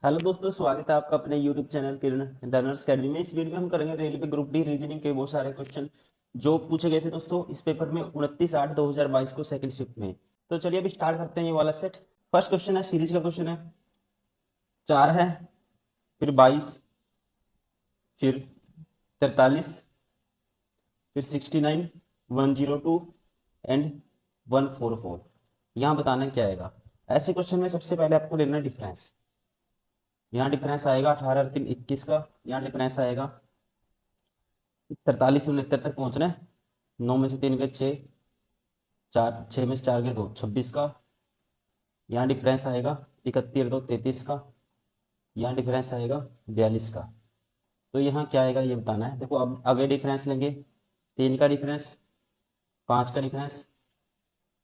Hello दोस्तों, स्वागत है आपका अपने यूट्यूब चैनल किरण लर्नर्स अकेडमी में। इस वीडियो में हम करेंगे रेलवे ग्रुप डी रीजनिंग के बहुत सारे क्वेश्चन जो पूछे गए थे दोस्तों इस पेपर में 29/8/2022 को सेकंड शिफ्ट में। तो चलिए अभी स्टार्ट करते हैं ये वाला सेट। फर्स्ट क्वेश्चन है, सीरीज का क्वेश्चन है। 4 है, फिर 22, फिर 43, फिर 69, 102 एंड 144। यहाँ बताना क्या आएगा। ऐसे क्वेश्चन में सबसे पहले आपको लेना डिफरेंस। यहाँ डिफरेंस आएगा 18 और 3 21 का। यहाँ डिफरेंस आएगा 43 से 69 तक पहुंचना है। 9 में से 3 गए 6, 4 6 में से 4 गए 2, 26 का। यहाँ डिफरेंस आएगा 31 और 2 33 का। यहाँ डिफरेंस आएगा 42 का। तो यहाँ क्या आएगा ये बताना है। देखो अब आगे डिफरेंस लेंगे। 3 का डिफरेंस, 5 का डिफरेंस,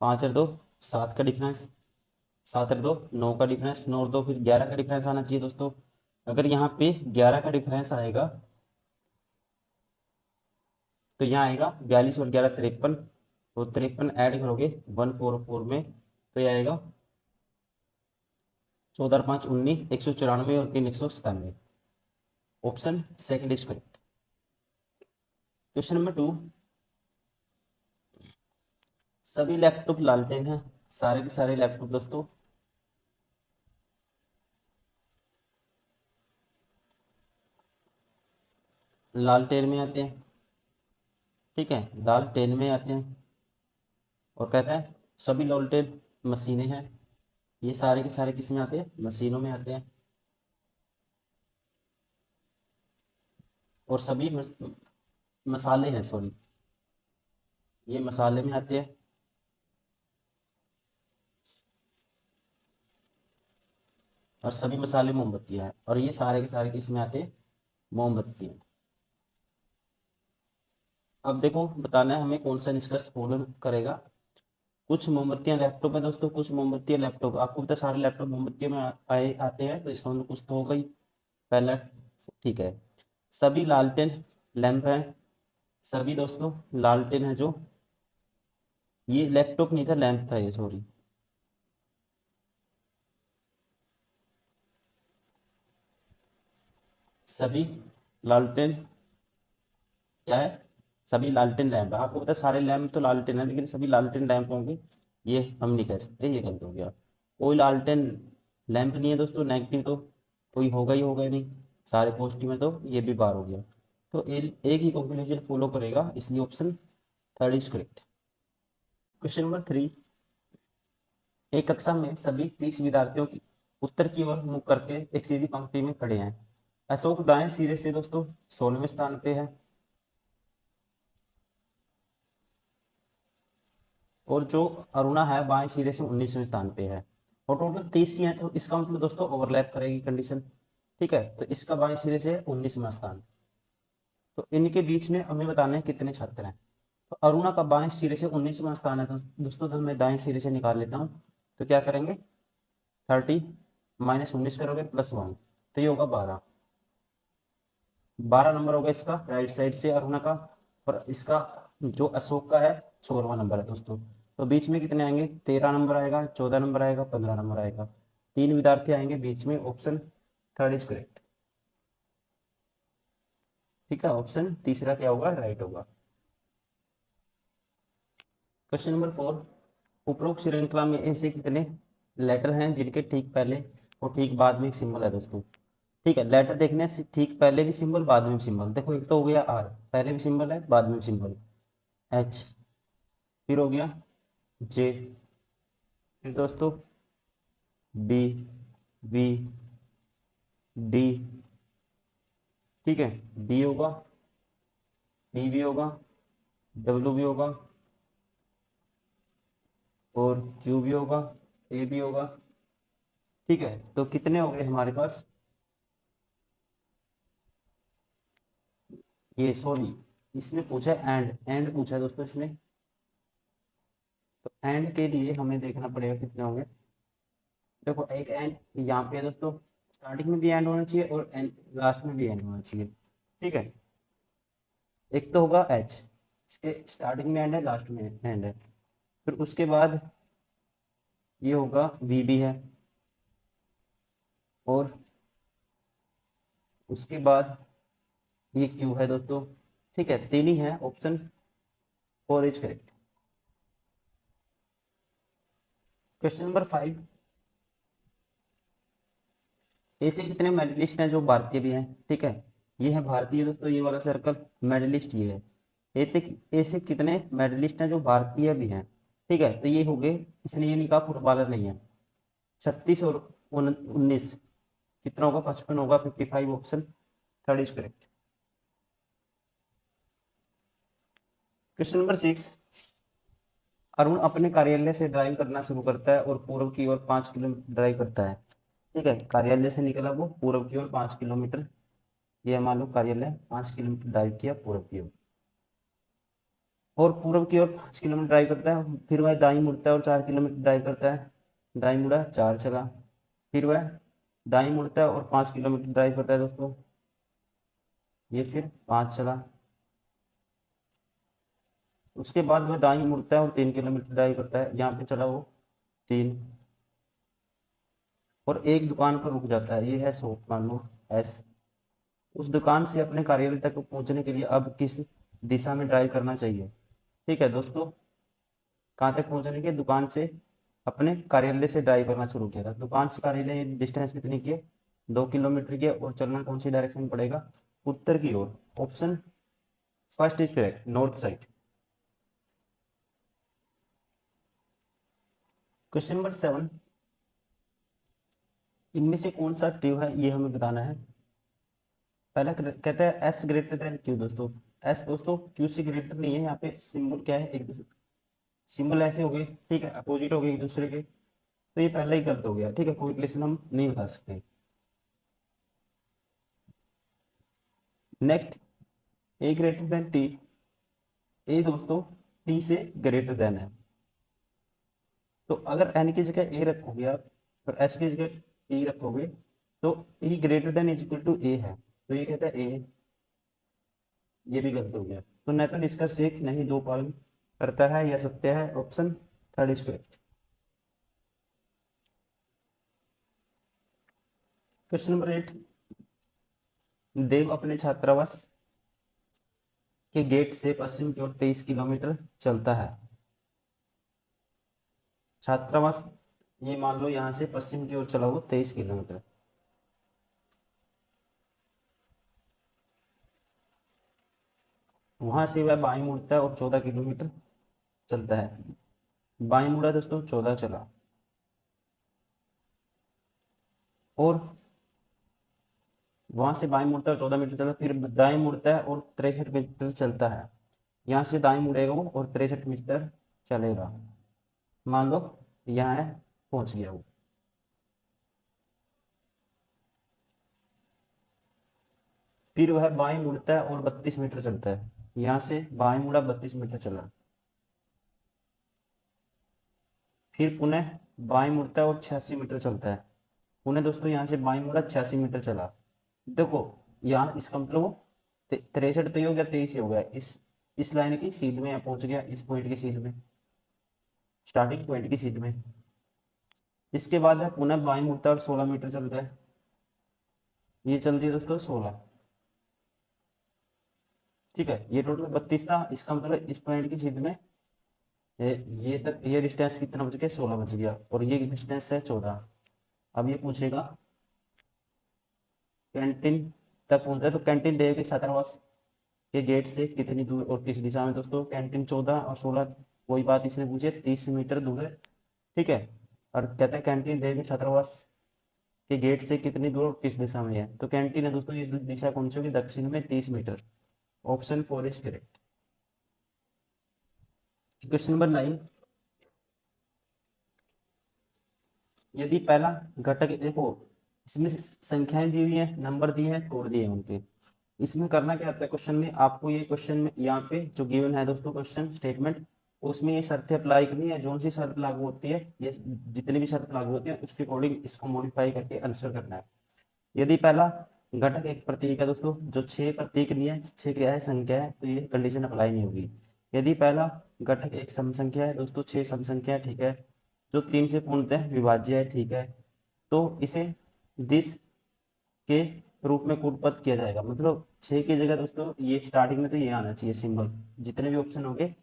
5 और 2 7 का डिफरेंस, 7 और 2 9 का डिफरेंस, 9 और 2 फिर 11 का डिफरेंस आना चाहिए दोस्तों। अगर यहाँ पे 11 का डिफरेंस आएगा तो यहाँ आएगा 42 और 11 53। तो 53 ऐड करोगे 144 में तो ये आएगा 14 और 5 19, 194 और 3 197। Option second is correct. Question number 2, सभी लैपटॉप लालटेन हैं। सारे के सारे लैपटॉप दोस्तों लालटेन में आते हैं। ठीक है, लालटेन में आते हैं। और कहता है सभी लालटेन मशीनें हैं। ये सारे के सारे किस में आते हैं? मशीनों में आते हैं। और सभी मसाले हैं, सॉरी, ये मसाले में आते हैं। और सभी मसाले मोमबत्तियां हैं। और ये सारे के सारे किस में आते हैं? मोमबत्ती। अब देखो बताना है हमें कौन सा निष्कर्ष पूर्ण करेगा। कुछ मोमबत्तियां लैपटॉप है दोस्तों, कुछ मोमबत्तियां लैपटॉप। आपको पता है सारे लैपटॉप मोमबत्तियों में आए आते हैं, तो इसका मतलब कुछ तो होगा ही। पहला ठीक है। सभी लालटेन लैंप हैं। सभी दोस्तों लालटेन है जो, ये लैपटॉप नहीं था, लैंप था ये, सॉरी। सभी लालटेन क्या है? सभी लालटेन लैंप। आपको पता है सारे लैंप तो लालटेन है, लेकिन सभी लालटेन लैंप होंगे ये हम नहीं कह सकते, ये गलत हो गया। कोई लालटेन लैंप नहीं है दोस्तों, नेगेटिव तो कोई होगा ही होगा ही नहीं। सारे पॉजिटिव में तो ये भी बार हो गया। तो एक ही कंक्लूजन फॉलो करेगा, इसलिए option third is correct. Question number 3, एक कक्षा में सभी 30 विद्यार्थियों की उत्तर की ओर मुख करके एक सीधी पंक्ति में खड़े हैं। अशोक दाएं सिरे से दोस्तों 16वें स्थान पे है, और जो अरुणा है बाएं सिरे से 19वें स्थान पे है। और टोटल 30 ही है, तो इसका मतलब दोस्तों ओवरलैप करेगी कंडीशन। ठीक है, तो इसका बाएं सिरे से 19वां स्थान। तो इनके बीच में हमें बताना है कितने छात्र हैं। तो अरुणा का बाएं सिरे से 19वां स्थान है, तो दोस्तों तो मैं दाएं सिरे से निकाल लेता हूँ। तो क्या करेंगे, 30 माइनस 19 करोगे +1, तो ये होगा 12। 12 नंबर होगा इसका राइट साइड से अरुणा का। और इसका जो अशोक का है 16वां नंबर है दोस्तों। तो बीच में कितने आएंगे? 13 नंबर आएगा, 14 नंबर आएगा, 15 नंबर आएगा। 3 विद्यार्थी आएंगे बीच में। Option third is correct. ठीक है, ऑप्शन तीसरा क्या होगा? राइट होगा। क्वेश्चन नंबर 4, उपरोक्त श्रृंखला में ऐसे कितने लेटर हैं जिनके ठीक पहले और ठीक बाद में एक सिंबल है दोस्तों। ठीक है, लेटर देखने से ठीक पहले भी सिंबल, बाद में भी सिंबल। देखो एक तो हो गया आर, पहले भी सिंबल है बाद में भी सिंबल। एच, फिर हो गया जे, फिर दोस्तों बी, वी, डी। ठीक है, डी होगा, बी भी होगा, डब्ल्यू भी होगा, और क्यू भी होगा, ए भी होगा। ठीक है, तो कितने हो गए हमारे पास? ये सॉरी, इसने पूछा है एंड, एंड पूछा है दोस्तों इसने। तो एंड के लिए हमें देखना पड़ेगा कितने होंगे। देखो एक एंड यहाँ पे है दोस्तों, स्टार्टिंग में भी एंड होना चाहिए और एंड लास्ट में भी एंड होना चाहिए। ठीक है, एक तो होगा एच, इसके स्टार्टिंग में एंड है, लास्ट में एंड है। फिर उसके बाद ये होगा वी भी है, और उसके बाद ये क्यू है दोस्तों, ठीक है, तीन ही है, option 4 is correct. Question number 5, ऐसे कितने मेडलिस्ट हैं जो भारतीय भी हैं, ठीक है, ये है भारतीय दोस्तों, ये वाला सर्कल मेडलिस्ट ये है। ऐसे ऐसे कितने मेडलिस्ट हैं जो भारतीय भी हैं, ठीक है, तो ये हो गए, इसने ये नहीं कहा फुटबॉलर नहीं है। 36 और 19 कितना होगा, 55 होगा, 55, option 3 is correct. Question number 6, Arun अपने कार्यालय से ड्राइव करना शुरू करता है और पूर्व की ओर 5 किलोमीटर ड्राइव करता है, ठीक है, कार्यालय से निकला वो पूर्व की ओर 5 किलोमीटर, ये मान लो कार्यालय 5 किलोमीटर ड्राइव किया पूर्व की ओर, और पूर्व की ओर 5 किलोमीटर ड्राइव करता है, फिर वह दाई मुड़ता है और 4 किलोमीटर ड्राइव करता है, दाई मुड़ा 4 चला, फिर वह दाई मुड़ता है और 5 किलोमीटर ड्राइव करता है दोस्तों, ये फिर 5 चला, उसके बाद वह दाई मुड़ता है और 3 किलोमीटर ड्राइव करता है, यहाँ पे चला वो 3, और एक दुकान पर रुक जाता है, ये है शॉप मान लो एस। उस दुकान से अपने कार्यालय तक पहुंचने के लिए अब किस दिशा में ड्राइव करना चाहिए, ठीक है दोस्तों, कहाँ तक पहुंचने के, दुकान से अपने कार्यालय से ड्राइव करना शुरू किया था, दुकान से कार्यालय डिस्टेंस कितनी की है, 2 किलोमीटर की है, और चलना कौन सी डायरेक्शन में पड़ेगा, उत्तर की ओर, option first is correct, north side. Question number 7, इनमें से कौन सा ट्रू है ये हमें बताना है। पहला कहता है एस ग्रेटर देन क्यू दोस्तों, एस दोस्तों क्यू से ग्रेटर नहीं है, यहाँ पे सिंबल क्या है, एक दूसरे सिंबल ऐसे हो गए, ठीक है, अपोजिट हो गए एक दूसरे के, तो ये पहला ही गलत हो गया, ठीक है, कोई रिलेशन हम नहीं बता सकते। नेक्स्ट, ए ग्रेटर देन टी, ए दोस्तों टी से ग्रेटर देन है, तो अगर एन की जगह ए रखोगे आप और एस की जगह टी रखोगे तो E greater than is equal to A है, तो ये कहता है ए, ये भी गलत हो गया, तो न तो निष्कर्ष एक नहीं दो पालन करता है, यह सत्य है, option 3 is correct. Question number 8, देव अपने छात्रावास के गेट से पश्चिम की ओर 23 किलोमीटर चलता है, छात्रावास ये मान लो यहाँ से पश्चिम की ओर चला हुआ 23 किलोमीटर, वहां से वह बाई मुड़ता है और 14 किलोमीटर चलता है, बाई मुड़ा दोस्तों 14 चला, और वहां से बाई मुड़ता है 14 मीटर चलता है, फिर दाएं मुड़ता है और 63 मीटर चलता है, यहाँ से दाएं मुड़ेगा वो और 63 मीटर चलेगा, मान लो यहाँ है पहुंच गया वो, फिर वह बाएं मुड़ता है और 32 मीटर चलता है, यहाँ से बाएं मुड़ा 32 मीटर चला, फिर पुनः बाएं मुड़ता है और 86 मीटर चलता है, पुनः दोस्तों यहाँ से बाएं मुड़ा 86 मीटर चला, देखो यहाँ इसका मतलब वो 63 तो ही हो गया, 23 ही हो गया, इस लाइन की सीध में यहाँ पहुंच गया, इस पॉइंट की सीध में, स्टार्टिंग पॉइंट की सीध में, इसके बाद है पुनः बाएं मुड़ता है और 16 मीटर चलता है, ये चलती है दोस्तों 16, ठीक है, ये टोटल 32 था, इसका मतलब इस पॉइंट की सीध में ये तक ये डिस्टेंस कितना बच गया, 16 बच गया, और ये डिस्टेंस है 14। अब ये पूछेगा कैंटीन तक पहुंचा, तो कैंटीन देव के छात्रावास के गेट से कितनी दूर और किस दिशा में, दोस्तों कैंटीन 14 और 16 वही बात इसने पूछी है, 30 मीटर दूर है, ठीक है, और कहता है कैंटीन देव के छात्रावास के गेट से कितनी दूर और किस दिशा में है, तो कैंटीन है दोस्तों, ये दिशा कौन सी होगी, दक्षिण में 30 meter, option 4 is correct. Question number 9, यदि पहला घटक देखो, इसमें संख्याएं दी हुई है, नंबर दिए हैं, कोड दिए हैं उनके, इसमें करना क्या होता है क्वेश्चन में, आपको ये क्वेश्चन में यहाँ पे जो गिवन है दोस्तों क्वेश्चन स्टेटमेंट, उसमें ये शर्तें अप्लाई करनी है, जो सी शर्त लागू होती है, ये जितनी भी शर्त लागू होती है उसके अकॉर्डिंग इसको मॉडिफाई करके आंसर करना है। यदि पहला घटक एक प्रतीक है दोस्तों, जो 6 प्रतीक नहीं है, 6 क्या है, संख्या है, तो ये कंडीशन अप्लाई नहीं होगी। यदि पहला घटक एक सम संख्या है दोस्तों, 6 सम संख्या है, ठीक है, जो 3 से पूर्णतः विभाज्य है, ठीक है, तो इसे दिस के रूप में कूटपथ किया जाएगा। मतलब 6 की जगह दोस्तों ये स्टार्टिंग में तो ये आना चाहिए सिंबल, जितने भी ऑप्शन होंगे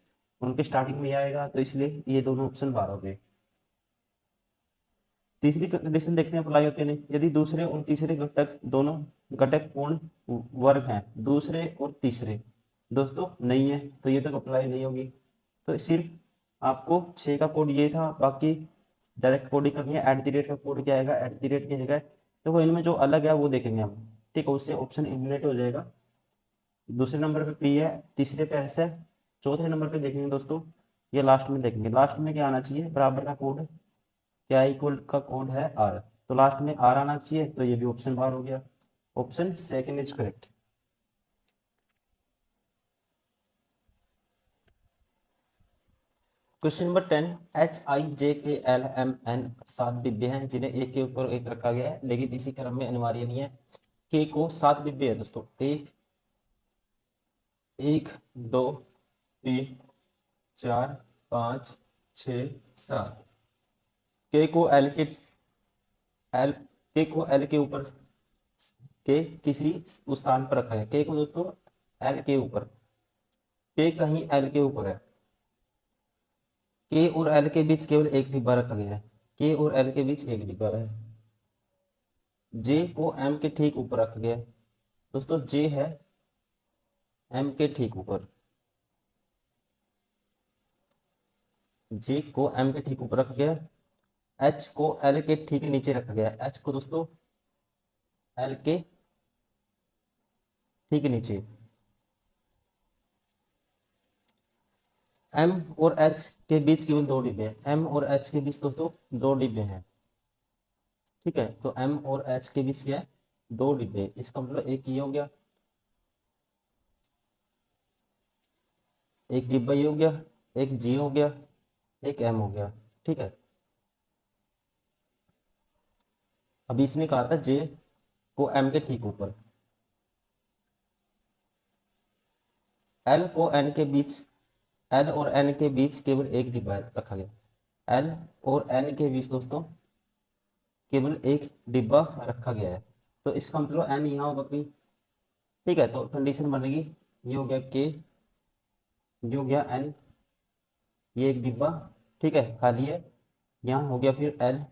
उनके स्टार्टिंग में ये आएगा, तो इसलिए ये दोनों ऑप्शन 12 हो गए। तीसरी कंडीशन देखते हैं अप्लाई होते हैं, यदि दूसरे और तीसरे घटक दोनों घटक पूर्ण वर्ग हैं, दूसरे और तीसरे दोस्तों नहीं है, तो ये तो अप्लाई नहीं होगी। तो सिर्फ आपको 6 का कोड ये था, बाकी डायरेक्ट कोडिंग करनी है। एट द रेट का कोड क्या आएगा, एट द रेट की जगह तो वो इनमें जो अलग है वो देखेंगे हम, ठीक है, उससे ऑप्शन एलिमिनेट हो जाएगा। दूसरे नंबर पे पी है, तीसरे पे एस है, चौथे नंबर पे देखेंगे दोस्तों, ये लास्ट में देखेंगे, लास्ट में क्या आना चाहिए, बराबर का कोड, क्या इक्वल का कोड है आर, तो लास्ट में आर आना चाहिए, तो ये भी ऑप्शन बार हो गया। Option second is correct. Question number 10, HIJKLMN 7 डिब्बे हैं जिन्हें एक के ऊपर एक रखा गया है, लेकिन इसी क्रम में अनिवार्य नहीं है। के को 7 डिब्बे है दोस्तों, एक, एक, दो, तीन, चार, पाँच, छ, 7। के को एल के एल के को एल के ऊपर के किसी स्थान पर रखा है, के को दोस्तों एल के ऊपर, के कहीं एल के ऊपर है, के और एल के बीच केवल एक डिब्बा रखा गया है, के और एल के बीच एक डिब्बा है। जे को एम के ठीक ऊपर रखा गया है दोस्तों, जे है एम के ठीक ऊपर, जे को एम के ठीक ऊपर रखा गया है। एच को एल के ठीक नीचे रखा गया है, एच को दोस्तों एल के ठीक नीचे। एम और एच के बीच केवल 2 डिब्बे हैं, एम और एच के बीच दोस्तों 2 डिब्बे हैं, ठीक है, तो एम और एच के बीच क्या है, 2 डिब्बे, इसका मतलब एक ये हो गया, एक डिब्बा ये हो गया, एक जी हो गया, एक एम हो गया, ठीक है। अभी इसने कहा था जे को एम के ठीक ऊपर, एल को एन के बीच, एल और एन के बीच केवल एक डिब्बा रखा गया, एल और एन के बीच दोस्तों केवल एक डिब्बा रखा गया है, तो इसका मतलब एन यहाँ होगा कहीं, ठीक है, तो कंडीशन बनेगी, ये हो गया के, ये हो गया एन, ये एक डिब्बा, ठीक है, खाली है, यहाँ हो गया फिर एल,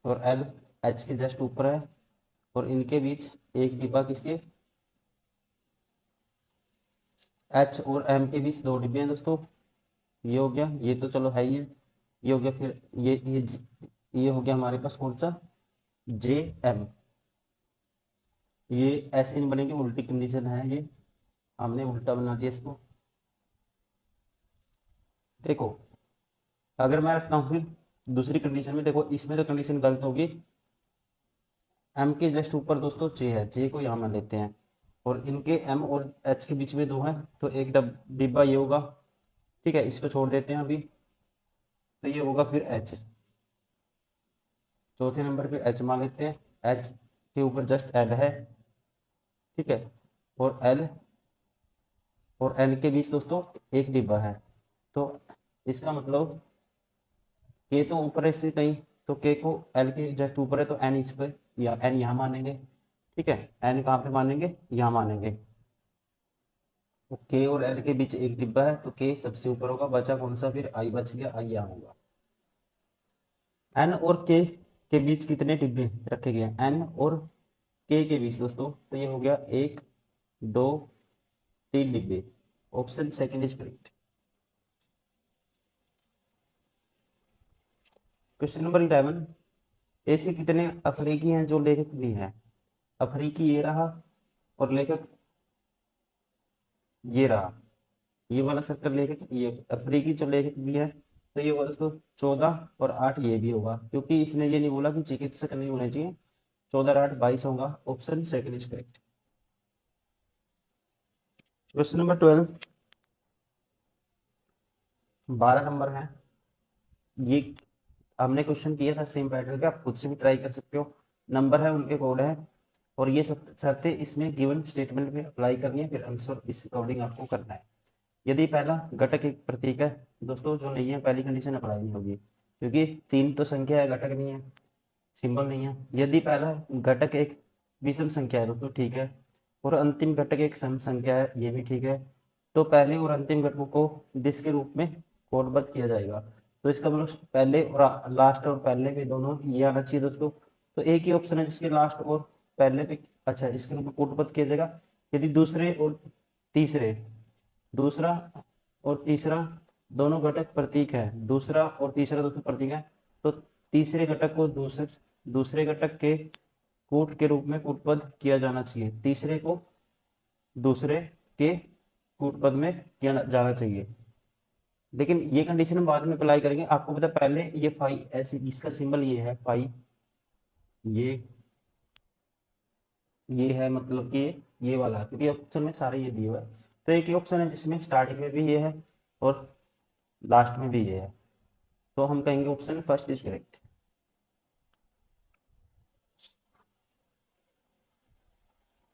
और एल एच के जस्ट ऊपर है, और इनके बीच एक डिब्बा किसके, एच और एम के बीच 2 डिब्बे हैं दोस्तों, ये हो गया, ये तो चलो है ही है, ये हो गया फिर ये हो गया हमारे पास कौन सा, जे एम, ये ऐसे नहीं बनेंगे, उल्टी कंडीशन है ये, हमने उल्टा बना दिया इसको। देखो अगर मैं रखता हूँ फिर दूसरी कंडीशन में, देखो इसमें तो कंडीशन गलत होगी, एम के जस्ट ऊपर दोस्तों जे है, जे को यहाँ मान लेते हैं, और इनके एम और एच के बीच में 2 हैं, तो एक डिब्बा ये होगा, ठीक है, इसको छोड़ देते हैं अभी, तो ये होगा फिर एच, चौथे नंबर पे एच मान लेते हैं, एच के ऊपर जस्ट एल है, ठीक है, और एल और एन के बीच दोस्तों एक डिब्बा है, तो इसका मतलब के तो ऊपर है इससे कहीं, तो के को एल के जस्ट ऊपर है, तो एन इस पर, या एन यहाँ मानेंगे, ठीक है, एन कहाँ पे मानेंगे, यहाँ मानेंगे, तो के और एल के बीच एक डिब्बा है, तो के सबसे ऊपर होगा, बचा कौन सा फिर, आई बच गया, आई यहाँ होगा। एन और के बीच कितने डिब्बे रखे गए, एन और के बीच दोस्तों, तो ये हो गया 1, 2, 3 डिब्बे, option second is correct. Question number 11, ऐसे कितने अफ्रीकी हैं जो लेखक भी हैं, अफ्रीकी ये रहा, और लेखक ये रहा, ये वाला सर्कल लेखक, ये अफ्रीकी जो लेखक भी है, तो ये होगा दोस्तों 14 और 8, ये भी होगा, क्योंकि इसने ये नहीं बोला कि चिकित्सक नहीं होने चाहिए, 14 और 8 22 होगा, option second is correct. Question number 12, 12 number है, ये हमने क्वेश्चन किया था सेम पैटर्न पे, आप खुद से भी ट्राई कर सकते हो, नंबर है उनके कोड है, और ये सब शर्तें इसमें गिवन स्टेटमेंट में अप्लाई करनी है, फिर आंसर इस अकॉर्डिंग आपको करना है। यदि पहला घटक एक प्रतीक है दोस्तों, जो नहीं है पहली कंडीशन अप्लाई नहीं होगी, क्योंकि 3 तो संख्या है, घटक नहीं है, सिंबल नहीं है। यदि पहला घटक एक विषम संख्या है दोस्तों, ठीक है, और अंतिम घटक एक सम संख्या है, ये भी ठीक है, तो पहले और अंतिम घटकों को दिस के रूप में कोडबद्ध किया जाएगा। तो इसका मतलब पहले और लास्ट और पहले पे दोनों ये आना चाहिए दोस्तों। तो एक ही ऑप्शन है जिसके लास्ट और पहले पे, अच्छा, इसके रूप में कोडबद्ध किया जाएगा। यदि दूसरे और तीसरे, दूसरा और तीसरा दोनों घटक प्रतीक है, दूसरा और तीसरा दोस्तों प्रतीक है, तो तीसरे घटक को दूसरे दूसरे घटक के कूट के रूप में कूटबद्ध किया जाना चाहिए। तीसरे को दूसरे के कूटपद में किया जाना चाहिए। लेकिन ये कंडीशन हम बाद में अप्लाई करेंगे। आपको पता पहले ये फाई ऐसे, इसका सिंबल ये है फाई, ये है मतलब कि ये वाला, क्योंकि ऑप्शन में सारे ये दिए हुए हैं। तो एक ही ऑप्शन है जिसमें स्टार्टिंग में भी ये है और लास्ट में भी ये है, तो हम कहेंगे option first is correct.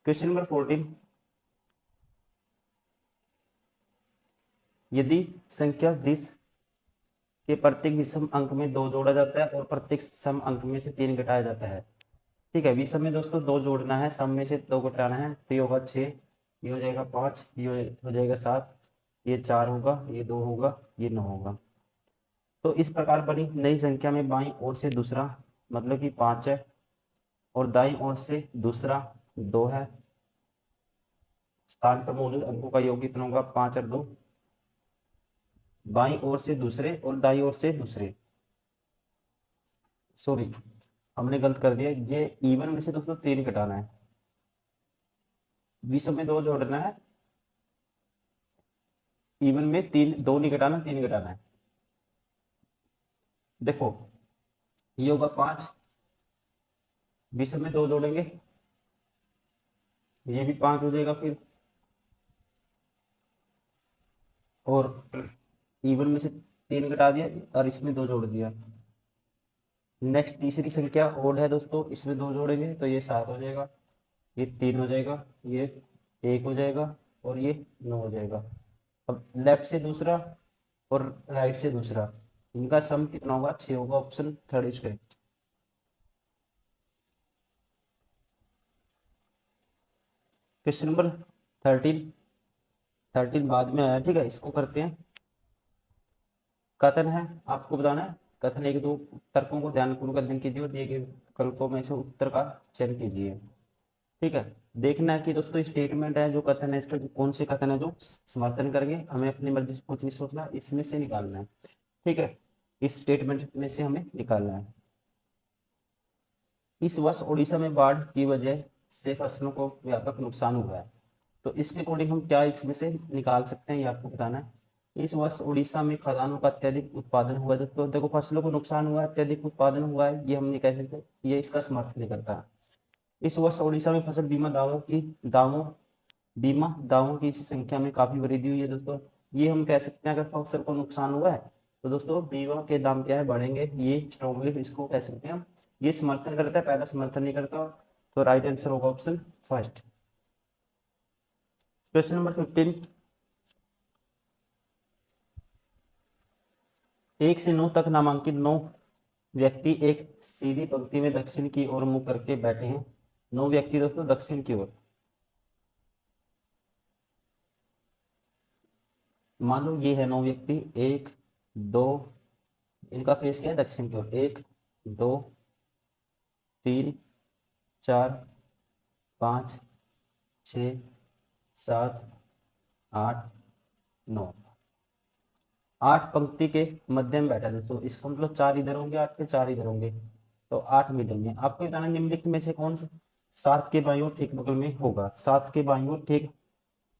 Question number 14, यदि संख्या 20 के प्रत्येक विषम अंक में 2 जोड़ा जाता है और प्रत्येक सम अंक में से 3 घटाया जाता है, ठीक है, विषम में दोस्तों 2 जोड़ना है, सम में से 2 घटाना है, तो ये होगा 6, ये हो जाएगा 5, ये हो जाएगा 7, ये 4 होगा, ये 2 होगा, ये 9 होगा। तो इस प्रकार बनी नई संख्या में बाईं ओर से दूसरा मतलब कि 5 है और दाईं ओर से दूसरा 2 है। स्थान पर मौजूद अंकों का योग कितना होगा? 5 और 2। बाईं ओर से दूसरे और दाईं ओर से दूसरे, सॉरी हमने गलत कर दिया, ये इवन में से दोस्तों 3 घटाना है, विषम में 2 जोड़ना है, इवन में 3, 2 नहीं घटाना, 3 घटाना है। देखो ये होगा 5, विषम में 2 जोड़ेंगे, ये भी 5 हो जाएगा फिर, और इवन में से 3 घटा दिया और इसमें 2 जोड़ दिया। नेक्स्ट तीसरी संख्या ओड है दोस्तों, इसमें 2 जोड़ेंगे तो ये 7 हो जाएगा, ये 3 हो जाएगा, ये 1 हो जाएगा और ये 9 हो जाएगा। अब लेफ्ट से दूसरा और राइट से दूसरा, इनका सम कितना होगा? 6 होगा। Option third is correct. Question number 13, 13 बाद में आया, ठीक है, इसको करते हैं। कथन है, आपको बताना है कथन, एक दो तर्कों को ध्यानपूर्वक अध्ययन कीजिए और दिए गए विकल्पों में से उत्तर का चयन कीजिए। ठीक है, देखना है कि दोस्तों स्टेटमेंट है जो कथन है, इसका कौन से कथन है जो समर्थन करेंगे, हमें अपनी मर्जी से कुछ नहीं सोचना, इसमें से निकालना है। ठीक है, इस स्टेटमेंट में से हमें निकालना है। इस वर्ष उड़ीसा में बाढ़ की वजह से फसलों को व्यापक नुकसान हुआ है, तो इसके अकॉर्डिंग हम क्या इसमें से निकाल सकते हैं, ये आपको बताना है। इस वर्ष उड़ीसा में खदानों का अत्यधिक उत्पादन हुआ है, तो देखो फसलों को नुकसान हुआ है, अत्यधिक उत्पादन हुआ है, ये हम नहीं कह सकते, ये इसका समर्थन नहीं करता है। इस वर्ष उड़ीसा में फसल बीमा दावों की संख्या में काफी वृद्धि हुई है दोस्तों, ये हम कह सकते हैं। अगर फसल को नुकसान हुआ है तो दोस्तों बीमा के दाम क्या है? बढ़ेंगे, ये स्ट्रॉन्गली इसको कह सकते हैं हम। ये समर्थन करता है, पहला समर्थन नहीं करता, तो राइट आंसर होगा ऑप्शन फर्स्ट। क्वेश्चन नंबर 15, 1 से 9 तक नामांकित 9 व्यक्ति एक सीधी पंक्ति में दक्षिण की ओर मुंह करके बैठे हैं। 9 व्यक्ति दोस्तों दक्षिण की ओर, मान लो ये है 9 व्यक्ति, 1 2, इनका फेस क्या है? दक्षिण की ओर, 1 2 3 4 5 6 7 8 9, 8 पंक्ति के मध्य में बैठा है दोस्तों, इसका मतलब 4 इधर होंगे, 8 के 4 इधर होंगे, तो 8 मिडल में। आपको बताना निम्नलिखित में से कौन सा 7 के बाईं ओर ठीक बगल में होगा? 7 के बाईं ओर ठीक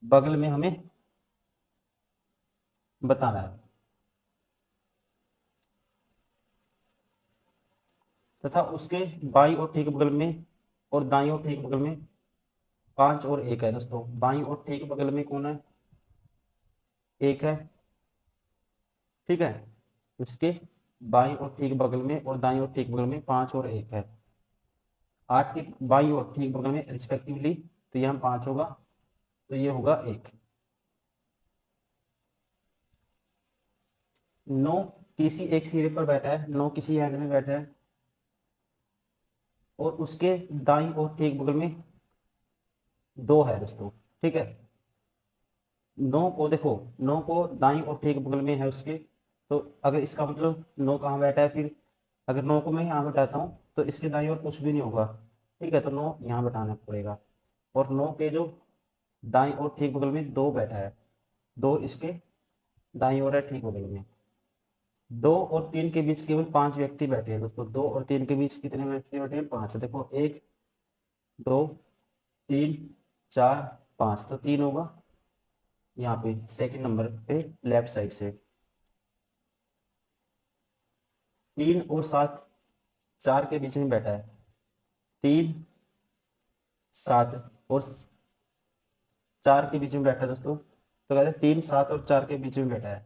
बगल में हमें बताना है, तथा उसके बाईं ओर ठीक बगल में और दाईं ओर ठीक बगल में 5 और 1 है दोस्तों। बाईं ओर ठीक बगल में कौन है? 1 है, ठीक है, उसके बाईं ओर ठीक बगल में और दाईं ओर ठीक बगल में 5 और 1 है। 8 के बाईं ओर ठीक बगल में रिस्पेक्टिवली, तो यहाँ 5 होगा, तो ये होगा 1। 9 किसी एक सिरे पर बैठा है, 9 किसी एंड में बैठा है, और उसके दाईं और ठीक बगल में 2 है दोस्तों, ठीक है। 9 को देखो, 9 को दाईं और ठीक बगल में है उसके, तो अगर इसका मतलब 9 कहाँ बैठा है फिर, अगर 9 को मैं यहाँ बैठाता हूँ तो इसके दाईं ओर कुछ भी नहीं होगा, ठीक है, तो 9 यहाँ बैठाना पड़ेगा। और 9 के जो दाईं ओर ठीक बगल में 2 बैठा है, 2 इसके दाईं ओर है ठीक बगल में। 2 और 3 के बीच केवल 5 व्यक्ति बैठे हैं दोस्तों, 2 और 3 के बीच कितने व्यक्ति बैठे हैं, 5। देखो 1 2 3 4 5, तो 3 होगा यहाँ पे सेकंड नंबर पे लेफ्ट साइड से। 3 और 7 4 के बीच में बैठा है, 3 7 और 4 के बीच में बैठा है दोस्तों, तो कहते हैं 3 7 और 4 के बीच में बैठा है।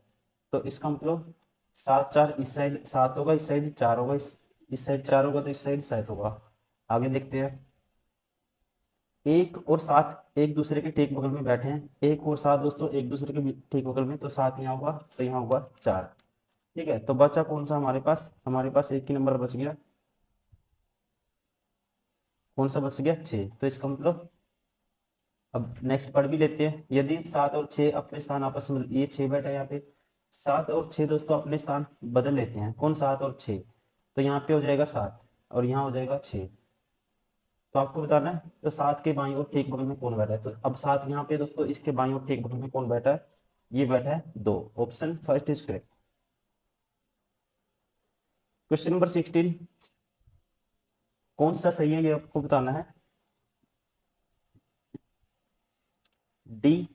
तो इसका मतलब 7 4 इस साइड 7 होगा, इस साइड 4 होगा, इस साइड 4 होगा, तो इस साइड 7 होगा। आगे देखते हैं। 1 और 7 एक दूसरे के ठीक बगल में बैठे हैं, 1 और 7 दोस्तों एक दूसरे के ठीक बगल में, तो 7 यहाँ होगा, तो यहाँ होगा 4, ठीक है। तो बचा कौन सा हमारे पास एक ही नंबर बच गया, कौन सा बच गया, 6। तो इसका मतलब अब नेक्स्ट पढ़ भी लेते हैं। यदि 7 और 6 अपने स्थान आपस में, ये 6 बैठा है यहाँ पे, 7 और 6 दोस्तों अपने स्थान बदल लेते हैं, कौन 7 और 6, तो यहाँ पे हो जाएगा 7 और यहाँ हो जाएगा 6। तो आपको बताना है तो 7 के बाईं ओर ठीक बगल में कौन बैठा है, तो अब 7 यहाँ पे दोस्तों इसके बाईं ओर ठीक बगल में कौन बैठा है, ये बैठा है 2, option first is correct. Question number 16, कौन सा सही है ये आपको बताना है। डी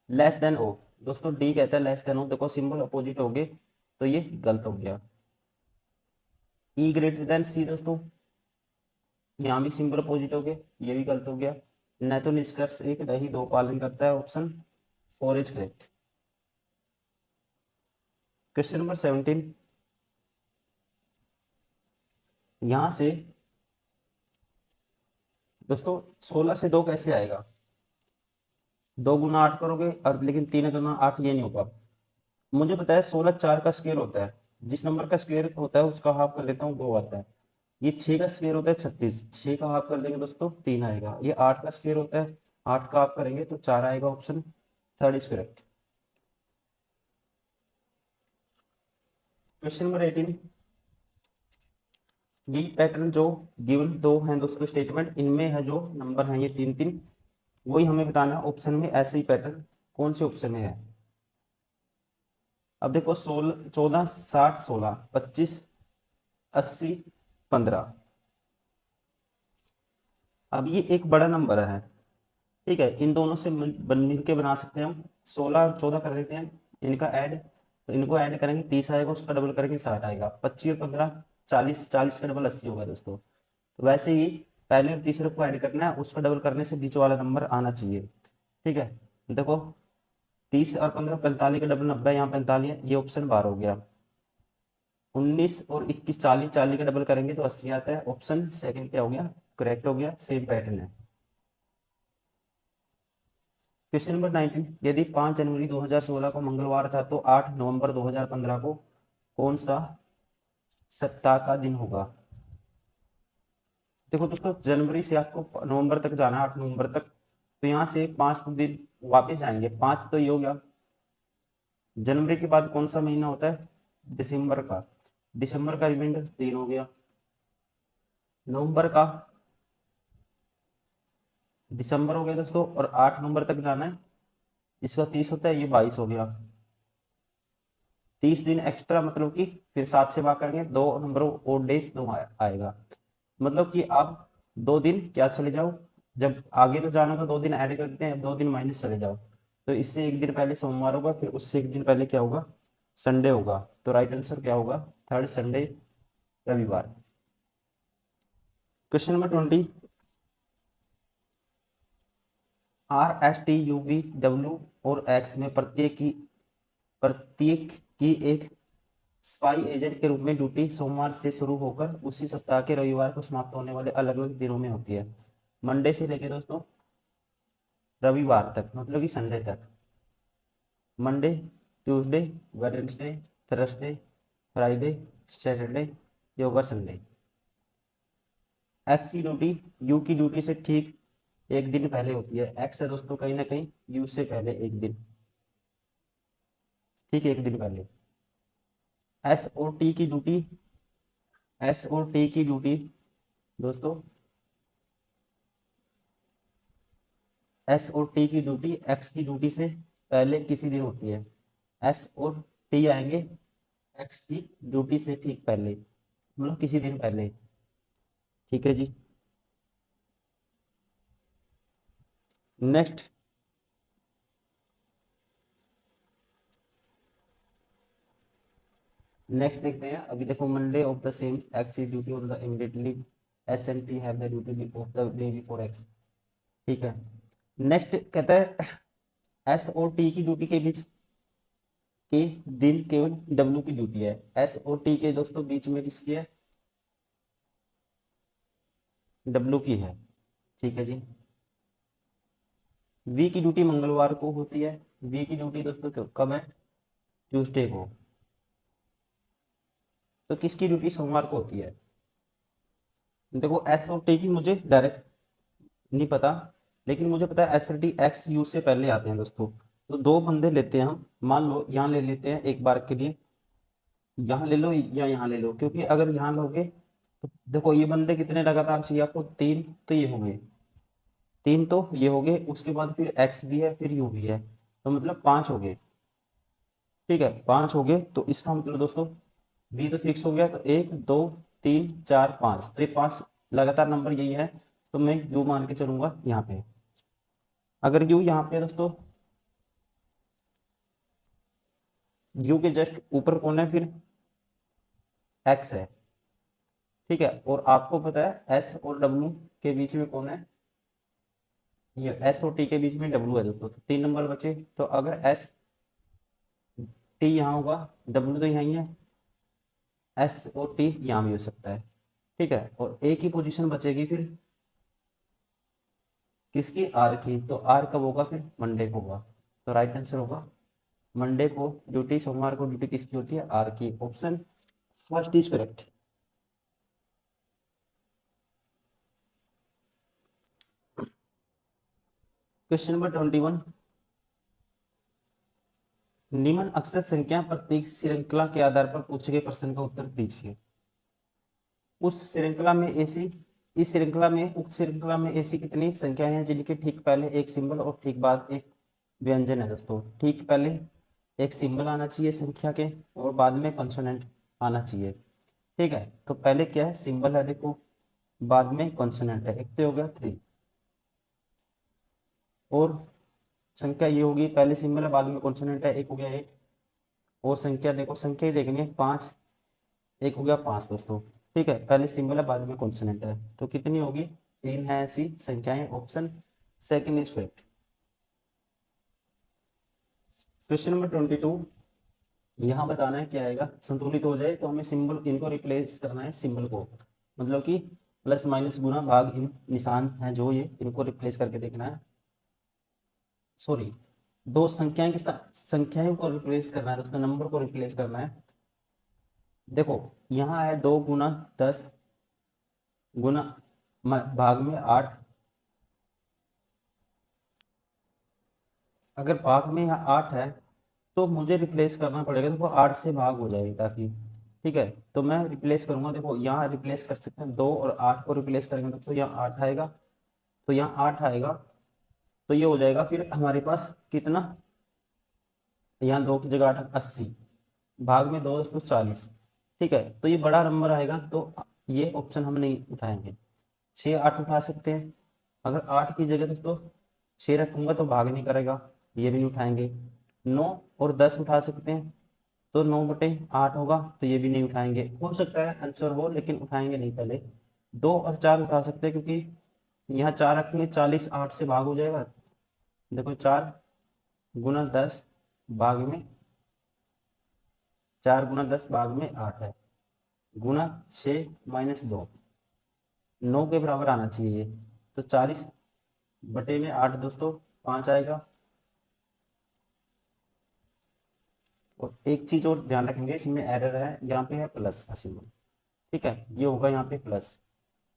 लेस देन ओ, दोस्तों डी कहता है लेस देन ओ, देखो सिंबल अपोजिट हो गए तो ये गलत हो गया। ई ग्रेटर देन सी दोस्तों, यहाँ भी सिंबल अपोजिट हो गए, ये भी गलत हो गया। न तो निष्कर्ष एक नहीं दो पालन करता है, option 4 is correct. Question number 17, यहां से दोस्तों 16 से 2 कैसे आएगा, 2 गुना 8 करोगे और लेकिन 3 गुना 8 ये नहीं होगा। मुझे पता है 16 4 का स्क्वायर होता है, जिस नंबर का स्क्वायर होता है उसका हाफ कर देता हूँ 2 आता है। ये 6 का स्क्वायर होता है 36, 6 का हाफ कर देंगे दोस्तों 3 आएगा। ये 8 का स्क्वायर होता है, 8 का हाफ करेंगे तो 4 आएगा, option third is correct. Question number 18, ये पैटर्न जो गिवन 2 हैं दोस्तों स्टेटमेंट, इनमें है जो नंबर हैं ये 3 3, वही हमें बताना है ऑप्शन में ऐसे ही पैटर्न कौन से ऑप्शन में है। अब देखो 16 14 60 16 25 80 15, अब ये एक बड़ा नंबर है, ठीक है, इन दोनों से मिल के बना सकते हैं हम। 16 और 14 कर देते हैं, इनका ऐड, तो इनको ऐड करेंगे 30 आएगा, उसका डबल करेंगे 60 आएगा। 25 और 15 40, 40 का डबल 80 होगा दोस्तों। तो वैसे ही पहले और तीसरे को ऐड करना है, उसका डबल करने से बीच वाला नंबर आना चाहिए, ठीक है। देखो 30 और 15 45 का डबल 90, यहाँ 45 है, ये ऑप्शन 12 हो गया। 19 और 21 40, 40 का डबल करेंगे तो 80 आता है, ऑप्शन सेकंड क्या हो गया, करेक्ट हो गया, सेम पैटर्न है। क्वेश्चन नंबर 19, यदि 5 जनवरी 2016 को मंगलवार था तो 8 नवंबर 2015 को कौन सा सप्ताह का दिन होगा। देखो दोस्तों जनवरी से आपको नवंबर तक जाना है, 8 नवंबर तक, तो यहाँ से 5 दिन वापस जाएंगे, 5 तो ये हो गया। जनवरी के बाद कौन सा महीना होता है, दिसंबर का, दिसंबर का रिमाइंडर 3 हो गया। नवंबर का, दिसंबर हो गया दोस्तों, और 8 नवंबर तक जाना है, इसका 30 होता है, ये 22 हो गया। 30 दिन एक्स्ट्रा, मतलब कि फिर 7 से भाग करेंगे, 2 नंबर और डेज 2 आएगा, मतलब कि आप 2 दिन क्या चले जाओ, जब आगे तो जाना तो 2 दिन ऐड कर देते हैं, 2 दिन माइनस चले जाओ, तो इससे एक दिन पहले सोमवार होगा, फिर उससे एक दिन पहले क्या होगा, संडे होगा। तो राइट आंसर क्या होगा, थर्ड संडे, रविवार। क्वेश्चन नंबर 20, RSTUV W और X में प्रत्येक की एक स्पाई एजेंट के रूप में ड्यूटी सोमवार से शुरू होकर उसी सप्ताह के रविवार को समाप्त होने वाले अलग अलग दिनों में होती है। मंडे से लेके दोस्तों रविवार तक, मतलब कि संडे तक, Monday Tuesday Wednesday Thursday Friday Saturday, ये होगा संडे। एक्स की ड्यूटी यू की ड्यूटी से ठीक एक दिन पहले होती है। एक्स है दोस्तों कहीं ना कहीं यू से पहले एक दिन, ठीक है, एक दिन पहले। एस और टी की ड्यूटी, एस और टी की ड्यूटी दोस्तों, एस और टी की ड्यूटी एक्स की ड्यूटी से पहले किसी दिन होती है। एस और टी आएंगे एक्स की ड्यूटी से ठीक पहले, मतलब किसी दिन पहले, ठीक है जी। नेक्स्ट, नेक्स्ट देखते हैं। अभी देखो, Monday of the same x is duty on the immediately S and T have the duty of the day before x, ठीक है। नेक्स्ट कहता है एस और टी की ड्यूटी के बीच के दिन केवल डब्ल्यू की ड्यूटी है। एस और टी के दोस्तों बीच में किसकी है? डब्ल्यू की है, ठीक है जी। वी की ड्यूटी मंगलवार को होती है। वी की ड्यूटी दोस्तों कब है? ट्यूसडे को। तो किसकी ड्यूटी सोमवार को होती है? देखो एस और टी की मुझे डायरेक्ट नहीं पता, लेकिन मुझे पता है एस और टी एक्स यू से पहले आते हैं दोस्तों। तो दो बंदे लेते हैं हम, मान लो यहाँ ले लेते हैं एक बार के लिए, यहाँ ले लो या यहाँ ले लो, क्योंकि अगर यहाँ लोगे तो देखो ये बंदे कितने लगातार चाहिए आपको? तीन, तो ये हो गए तीन, तो ये हो गए, उसके बाद फिर एक्स भी है, फिर यू भी है, तो मतलब पांच हो गए, ठीक है, पांच हो गए। तो इसका मतलब दोस्तों वी तो फिक्स हो गया, तो एक दो तीन चार पांच, तो ये पांच लगातार नंबर यही है, तो मैं यू मान के चलूंगा यहाँ पे। अगर यू यहाँ पे है दोस्तों, यू के जस्ट ऊपर कौन है फिर? एक्स है, ठीक है। और आपको पता है एस और डब्ल्यू के बीच में कौन है? ये एस और टी के बीच में डब्ल्यू है दोस्तों, तो तीन नंबर बचे। तो अगर एस टी यहाँ होगा, डब्ल्यू तो यहीं है, एस और टी यहाँ भी हो सकता है, ठीक है। और एक ही पोजीशन बचेगी फिर किसकी? आर की। तो आर कब होगा? फिर मंडे को होगा। तो राइट आंसर होगा मंडे को ड्यूटी, सोमवार को ड्यूटी किसकी होती है? आर की। Option first is correct. Question number 21, निम्न अक्षर संख्या प्रत्येक श्रृंखला के आधार पर पूछे गए प्रश्न का उत्तर दीजिए। उस श्रृंखला में ऐसी इस श्रृंखला में उक्त श्रृंखला में ऐसी कितनी संख्याएं हैं जिनके ठीक पहले एक सिंबल और ठीक बाद एक व्यंजन है दोस्तों? ठीक पहले एक सिंबल आना चाहिए संख्या के, और बाद में कंसोनेंट आना चाहिए, ठीक है। तो पहले क्या है? सिंबल है देखो, बाद में कंसोनेंट है। एक तो हो गया थ्री, और संख्या ये होगी, पहले सिंबल है बाद में कॉन्सोनेंट है, एक हो गया एट। और संख्या देखो, संख्या ही देखनी है, पाँच, एक हो गया पाँच दोस्तों, ठीक है। पहले सिंबल है बाद में कॉन्सोनेंट है, तो कितनी होगी? तीन है ऐसी संख्याएं। Option second is correct. Question number 22, यहाँ बताना है क्या आएगा? संतुलित हो जाए तो हमें सिंबल इनको रिप्लेस करना है, सिंबल को, मतलब कि प्लस माइनस गुना भाग इन निशान है जो ये, इनको रिप्लेस करके देखना है। सॉरी, दो संख्याएं के साथ संख्याएं को रिप्लेस करना है दोस्तों, नंबर को रिप्लेस करना है। देखो यहाँ है दो गुना दस गुना भाग में आठ। अगर भाग में यहाँ आठ है तो मुझे रिप्लेस करना पड़ेगा, देखो आठ से भाग हो जाएगी ताकि, ठीक है। तो मैं रिप्लेस करूंगा, देखो यहाँ रिप्लेस कर सकते हैं, दो और आठ को रिप्लेस करेंगे तो यहाँ आठ आएगा, तो यहाँ आठ आएगा, तो ये हो जाएगा फिर हमारे पास कितना? यहाँ दो की जगह आठ, 80, भाग में दो दोस्तों 40, ठीक है। तो ये बड़ा नंबर आएगा, तो ये ऑप्शन हम नहीं उठाएंगे। छः आठ उठा सकते हैं, अगर आठ की जगह दोस्तों छः रखूंगा तो भाग नहीं करेगा, ये भी नहीं उठाएंगे। नौ और दस उठा सकते हैं, तो नौ बटे आठ होगा, तो ये भी नहीं उठाएंगे। हो सकता है आंसर हो, लेकिन उठाएंगे नहीं पहले। दो और चार उठा सकते हैं, क्योंकि यहाँ चार रखेंगे, 40 आठ से भाग हो जाएगा। देखो चार गुना दस भाग में, चार गुना दस भाग में आठ है, गुना छः माइनस दो, नौ के बराबर आना चाहिए ये। तो 40 बटे में आठ दोस्तों पाँच आएगा। और एक चीज और ध्यान रखेंगे, इसमें एरर है, यहाँ पे है प्लस का सिंबल, ठीक है, ये होगा यहाँ पे प्लस।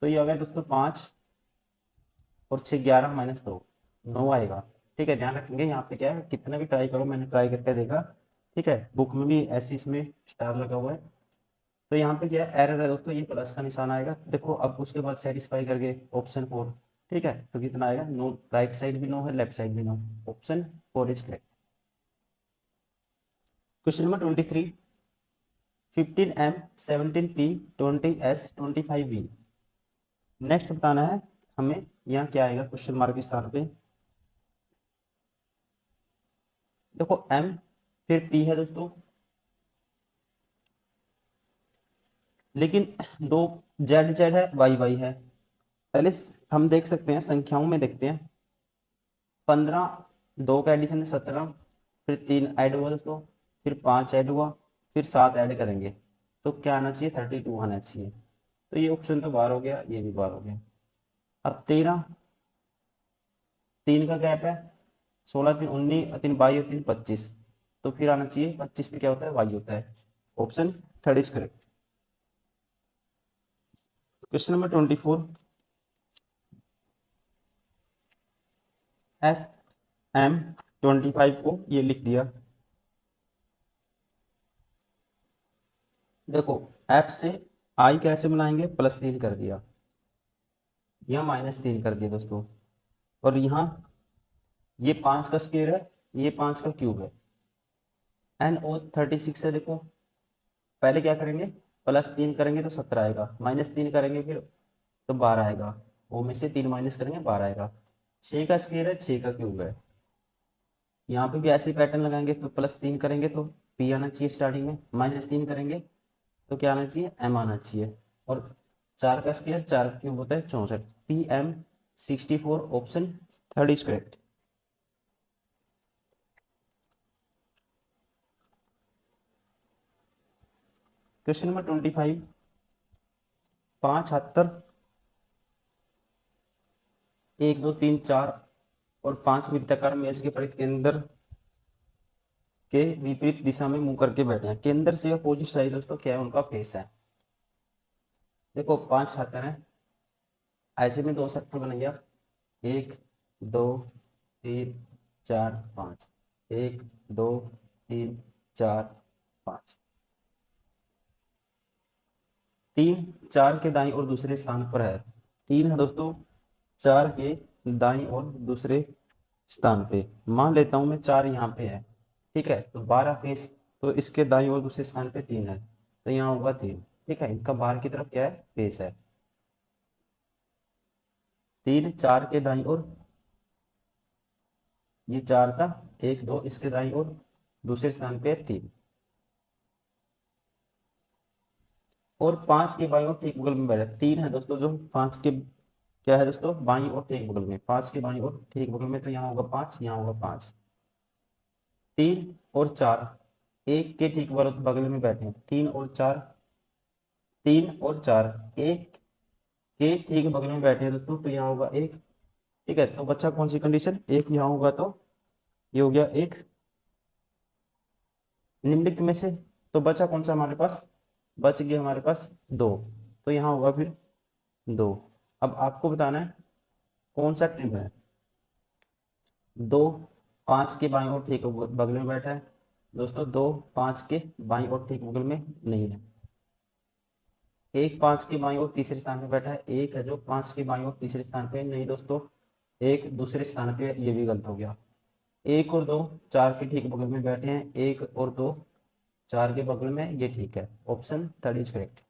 तो ये हो गया दोस्तों 5 और 6 11 माइनस 2 9 आएगा। ठीक है, ध्यान रखेंगे यहाँ पे क्या है, कितना भी ट्राई करो, मैंने ट्राई करके देखा। ठीक है, बुक में भी ऐसे इसमें स्टार लगा हुआ है। तो यहाँ पे क्या है, एरर है दोस्तों, ये प्लस का निशान आएगा। देखो अब उसके बाद सेटिस्फाई करके ऑप्शन 4। ठीक है, तो कितना आएगा, नो, राइट साइड भी नो है, लेफ्ट साइड भी नो। Option 4 is correct. Question number 23, 15M 17P 20S 25V। Next बताना है हमें, यहाँ क्या आएगा क्वेश्चन मार्क के स्थान पे। देखो M फिर P है दोस्तों, लेकिन दो जेड जेड है, वाई वाई है। पहले हम देख सकते हैं, संख्याओं में देखते हैं। 15, 2 का एडिशन है 17, फिर 3 ऐड हुआ दोस्तों, फिर 5 ऐड हुआ, फिर 7 ऐड करेंगे तो क्या आना चाहिए, 32 आना चाहिए। तो ये ऑप्शन तो बाहर हो गया, ये भी बाहर हो गया। अब 13, 3 का गैप है, 16 3 19, 3 22 और 3 25, तो फिर आना चाहिए 25 पे क्या होता है, वाई होता है। Option 3 is correct. Question number 24, FM 25 को ये लिख दिया। देखो एफ से आई कैसे बनाएंगे, +3 कर दिया, यहाँ -3 कर दिया दोस्तों, और यहाँ ये 5 का स्क्वायर है, ये 5 का क्यूब है। NO36 है। देखो पहले क्या करेंगे, +3 करेंगे तो 17 आएगा, -3 करेंगे फिर तो 12 आएगा, ओ में से 3 माइनस करेंगे 12 आएगा। 6 का स्क्वायर है, 6 का क्यूब है। यहाँ पे भी ऐसे ही पैटर्न लगाएंगे, तो +3 करेंगे तो P आना चाहिए स्टार्टिंग में, -3 करेंगे तो क्या आना चाहिए, M आना चाहिए। और 4 का स्क्वायर 4 का क्यूब होता है 64, PM 64, option 3 is correct. Question number 25, 5 78 1 2 3 4 और 5 वृत्ताकार मेज के परिध केंद्र के विपरीत दिशा में मुंह करके बैठे हैं। केंद्र से अपोजिट साइड दोस्तों क्या है, उनका फेस है। देखो 5 76 है, ऐसे में 2 सर्कल बनाइए, 1 2 3 4 5, 1 2 3 4 5। 3 4 के दाईं और दूसरे स्थान पर है, 3 है दोस्तों 4 के दाईं और दूसरे स्थान पे। मान लेता हूं मैं 4 यहाँ पे है, ठीक है, तो 12 फेस, तो इसके दाईं और दूसरे स्थान पे 3 है, तो यहाँ होगा 3। ठीक है, इनका बाहर की तरफ क्या है, फेस है। 3 4 के दाईं ओर, ये 4 था, 1 2 इसके दाईं ओर, दूसरे स्थान पे 3, और 5 के बाईं ओर ठीक बगल में बैठा 3 है दोस्तों, जो 5 के क्या है दोस्तों, बाईं ओर ठीक बगल में, 5 के बाईं ओर ठीक बगल में, तो यहाँ होगा 5, यहाँ होगा 5। 3 और 4 एक के ठीक बगल में बैठे हैं, 3 और 4, 3 और 4 एक के ठीक बगल में बैठे हैं दोस्तों, तो यहाँ होगा 1। ठीक है, तो बच्चा कौन सी कंडीशन, 1 यहाँ होगा तो ये हो गया 1 निम्नलिखित में से, तो बचा कौन सा हमारे पास, बच गया हमारे पास 2, तो यहाँ होगा फिर 2। अब आपको बताना है कौन सा ट्रिप है। 2 5 के बाईं ओर ठीक बगल में बैठा है दोस्तों, 2 5 के बाईं ओर ठीक बगल में नहीं है। 1 5 के बाईं ओर तीसरे स्थान पे बैठा है, एक है जो 5 के बाईं ओर तीसरे स्थान पे नहीं दोस्तों, एक दूसरे स्थान पे, ये भी गलत हो गया। 1 और 2 4 के ठीक बगल में बैठे हैं, 1 और 2 4 के बगल में, ये ठीक है। Option 3 is correct.